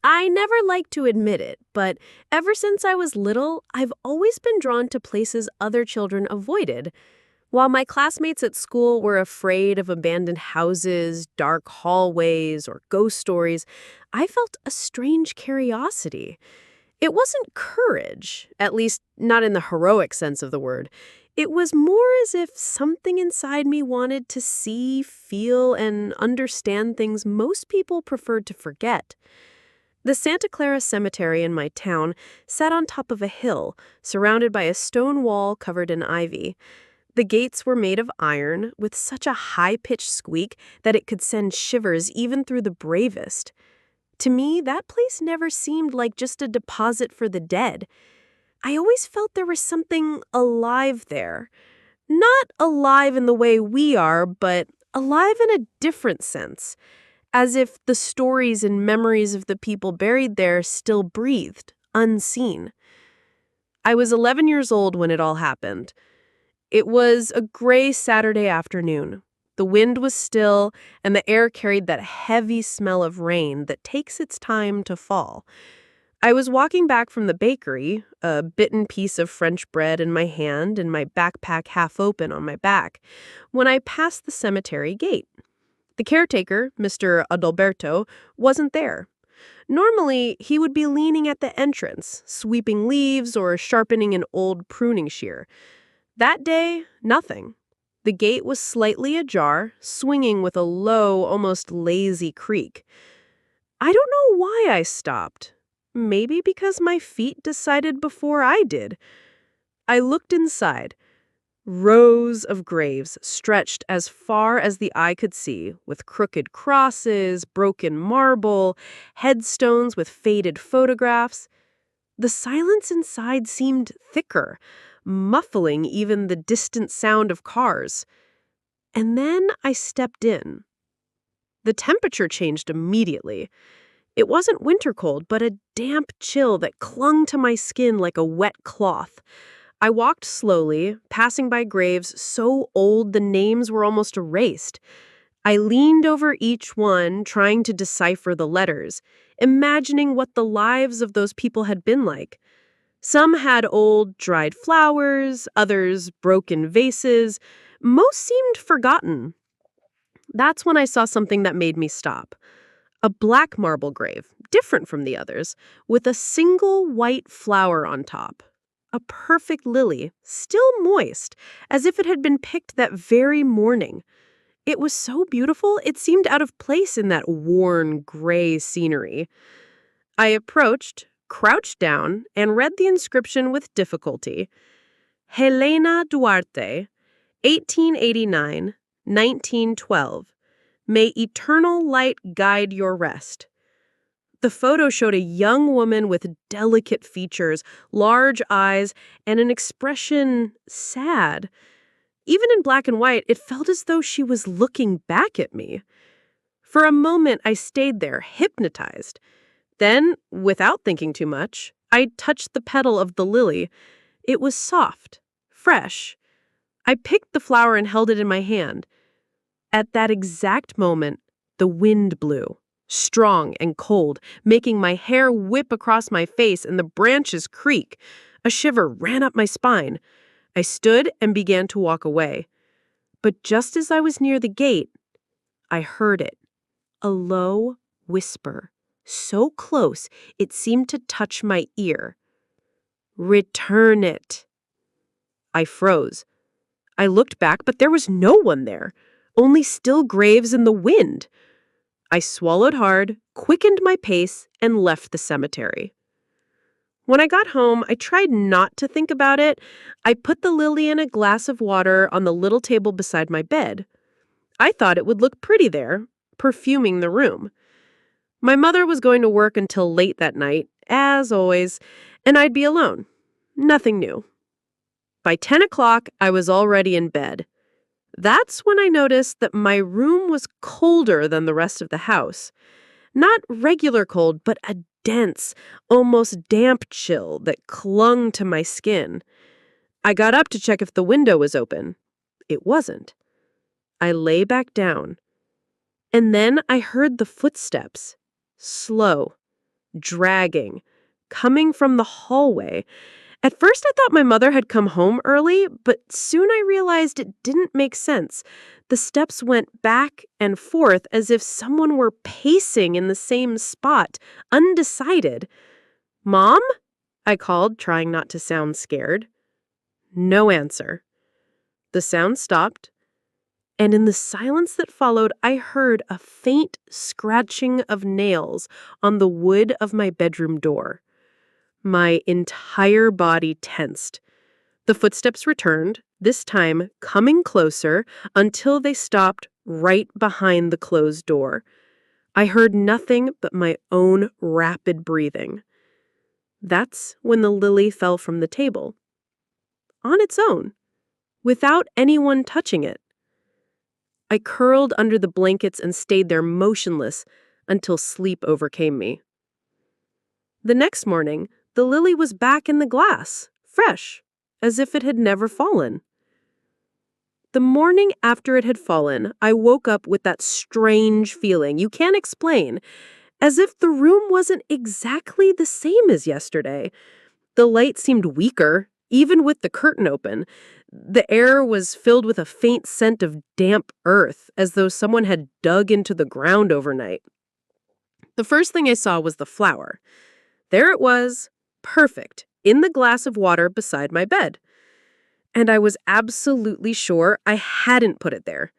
I never like to admit it, but ever since I was little, I've always been drawn to places other children avoided. While my classmates at school were afraid of abandoned houses, dark hallways, or ghost stories, I felt a strange curiosity. It wasn't courage, at least not in the heroic sense of the word. It was more as if something inside me wanted to see, feel, and understand things most people preferred to forget. The Santa Clara Cemetery in my town sat on top of a hill, surrounded by a stone wall covered in ivy. The gates were made of iron, with such a high-pitched squeak that it could send shivers even through the bravest. To me, that place never seemed like just a deposit for the dead. I always felt there was something alive there. Not alive in the way we are, but alive in a different sense, as if the stories and memories of the people buried there still breathed, unseen. I was 11 years old when it all happened. It was a gray Saturday afternoon. The wind was still, and the air carried that heavy smell of rain that takes its time to fall. I was walking back from the bakery, a bitten piece of French bread in my hand and my backpack half open on my back, when I passed the cemetery gate. The caretaker, Mr. Adalberto, wasn't there. Normally, he would be leaning at the entrance, sweeping leaves or sharpening an old pruning shear. That day, nothing. The gate was slightly ajar, swinging with a low, almost lazy creak. I don't know why I stopped. Maybe because my feet decided before I did. I looked inside. Rows of graves stretched as far as the eye could see, with crooked crosses, broken marble, headstones with faded photographs. The silence inside seemed thicker, muffling even the distant sound of cars. And then I stepped in. The temperature changed immediately. It wasn't winter cold, but a damp chill that clung to my skin like a wet cloth. I walked slowly, passing by graves so old the names were almost erased. I leaned over each one, trying to decipher the letters, imagining what the lives of those people had been like. Some had old, dried flowers, others broken vases. Most seemed forgotten. That's when I saw something that made me stop. A black marble grave, different from the others, with a single white flower on top. A perfect lily, still moist, as if it had been picked that very morning. It was so beautiful, it seemed out of place in that worn, gray scenery. I approached, crouched down, and read the inscription with difficulty. Helena Duarte, 1889-1912. May eternal light guide your rest. The photo showed a young woman with delicate features, large eyes, and an expression sad. Even in black and white, it felt as though she was looking back at me. For a moment, I stayed there, hypnotized. Then, without thinking too much, I touched the petal of the lily. It was soft, fresh. I picked the flower and held it in my hand. At that exact moment, the wind blew, strong and cold, making my hair whip across my face and the branches creak. A shiver ran up my spine. I stood and began to walk away. But just as I was near the gate, I heard it. A low whisper, so close it seemed to touch my ear. "Return it." I froze. I looked back, but there was no one there. Only still graves in the wind. I swallowed hard, quickened my pace, and left the cemetery. When I got home, I tried not to think about it. I put the lily in a glass of water on the little table beside my bed. I thought it would look pretty there, perfuming the room. My mother was going to work until late that night, as always, and I'd be alone. Nothing new. By 10 o'clock, I was already in bed. That's when I noticed that my room was colder than the rest of the house. Not regular cold, but a dense, almost damp chill that clung to my skin. I got up to check if the window was open. It wasn't. I lay back down. And then I heard the footsteps. Slow. dragging, coming from the hallway. At first, I thought my mother had come home early, but soon I realized it didn't make sense. The steps went back and forth as if someone were pacing in the same spot, undecided. "Mom?" I called, trying not to sound scared. No answer. The sound stopped, and in the silence that followed, I heard a faint scratching of nails on the wood of my bedroom door. My entire body tensed. The footsteps returned, this time coming closer until they stopped right behind the closed door. I heard nothing but my own rapid breathing. That's when the lily fell from the table. On its own, without anyone touching it. I curled under the blankets and stayed there motionless until sleep overcame me. The next morning, the lily was back in the glass, fresh, as if it had never fallen. The morning after it had fallen, I woke up with that strange feeling you can't explain, as if the room wasn't exactly the same as yesterday. The light seemed weaker, even with the curtain open. The air was filled with a faint scent of damp earth, as though someone had dug into the ground overnight. The first thing I saw was the flower. There it was, perfect, in the glass of water beside my bed. And I was absolutely sure I hadn't put it there.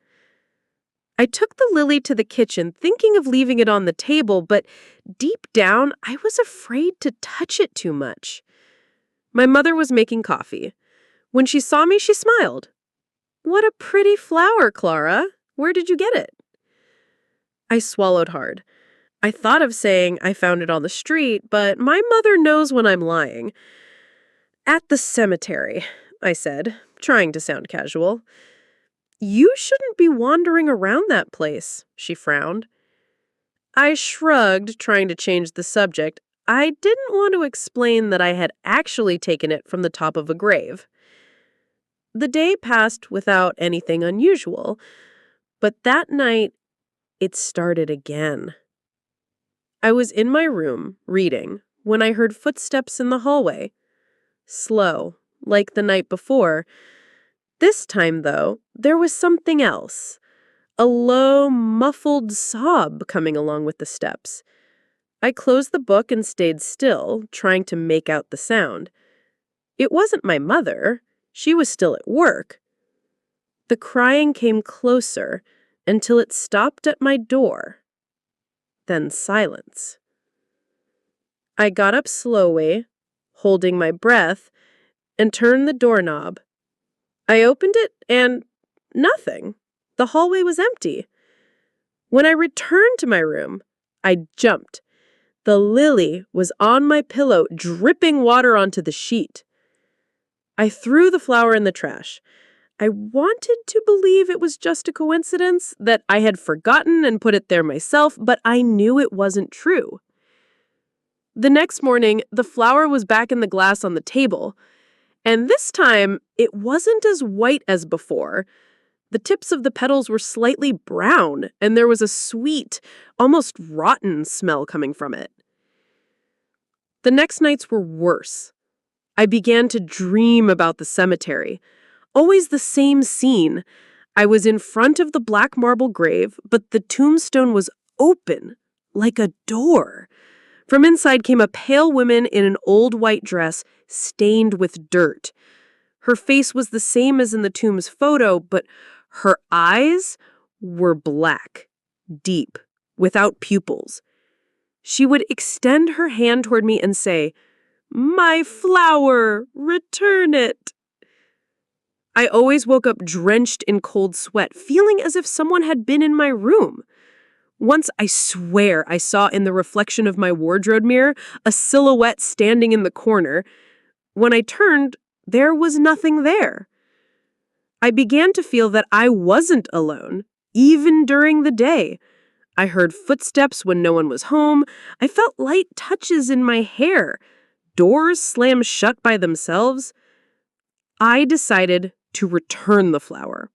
I took the lily to the kitchen, thinking of leaving it on the table, but deep down, I was afraid to touch it too much. My mother was making coffee. When she saw me, she smiled. "What a pretty flower, Clara. Where did you get it?" I swallowed hard. I thought of saying I found it on the street, but my mother knows when I'm lying. "At the cemetery," I said, trying to sound casual. "You shouldn't be wandering around that place," she frowned. I shrugged, trying to change the subject. I didn't want to explain that I had actually taken it from the top of a grave. The day passed without anything unusual, but that night, it started again. I was in my room, reading, when I heard footsteps in the hallway. Slow, like the night before. This time, though, there was something else. A low, muffled sob coming along with the steps. I closed the book and stayed still, trying to make out the sound. It wasn't my mother. She was still at work. The crying came closer until it stopped at my door. Then silence. I got up slowly, holding my breath, and turned the doorknob. I opened it and nothing. The hallway was empty. When I returned to my room, I jumped. The lily was on my pillow, dripping water onto the sheet. I threw the flower in the trash. I wanted to believe it was just a coincidence, that I had forgotten and put it there myself, but I knew it wasn't true. The next morning, the flower was back in the glass on the table, and this time, it wasn't as white as before. The tips of the petals were slightly brown, and there was a sweet, almost rotten smell coming from it. The next nights were worse. I began to dream about the cemetery. Always the same scene. I was in front of the black marble grave, but the tombstone was open, like a door. From inside came a pale woman in an old white dress, stained with dirt. Her face was the same as in the tomb's photo, but her eyes were black, deep, without pupils. She would extend her hand toward me and say, "My flower, return it." I always woke up drenched in cold sweat, feeling as if someone had been in my room. Once, I swear, I saw in the reflection of my wardrobe mirror a silhouette standing in the corner. When I turned, there was nothing there. I began to feel that I wasn't alone, even during the day. I heard footsteps when no one was home. I felt light touches in my hair. Doors slammed shut by themselves. I decided to return the flower.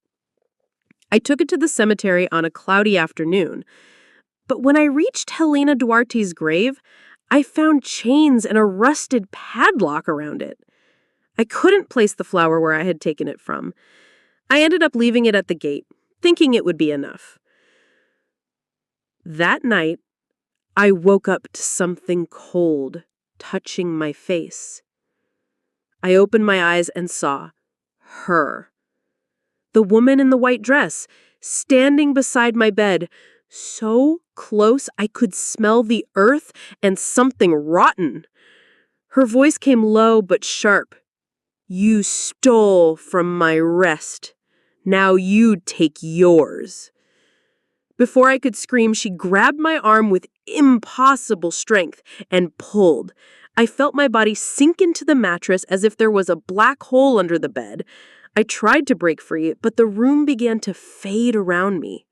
I took it to the cemetery on a cloudy afternoon. But when I reached Helena Duarte's grave, I found chains and a rusted padlock around it. I couldn't place the flower where I had taken it from. I ended up leaving it at the gate, thinking it would be enough. That night, I woke up to something cold touching my face. I opened my eyes and saw her. The woman in the white dress, standing beside my bed, so close I could smell the earth and something rotten. Her voice came low but sharp. "You stole from my rest. Now you take yours." Before I could scream, she grabbed my arm with impossible strength and pulled. I felt my body sink into the mattress as if there was a black hole under the bed. I tried to break free, but the room began to fade around me.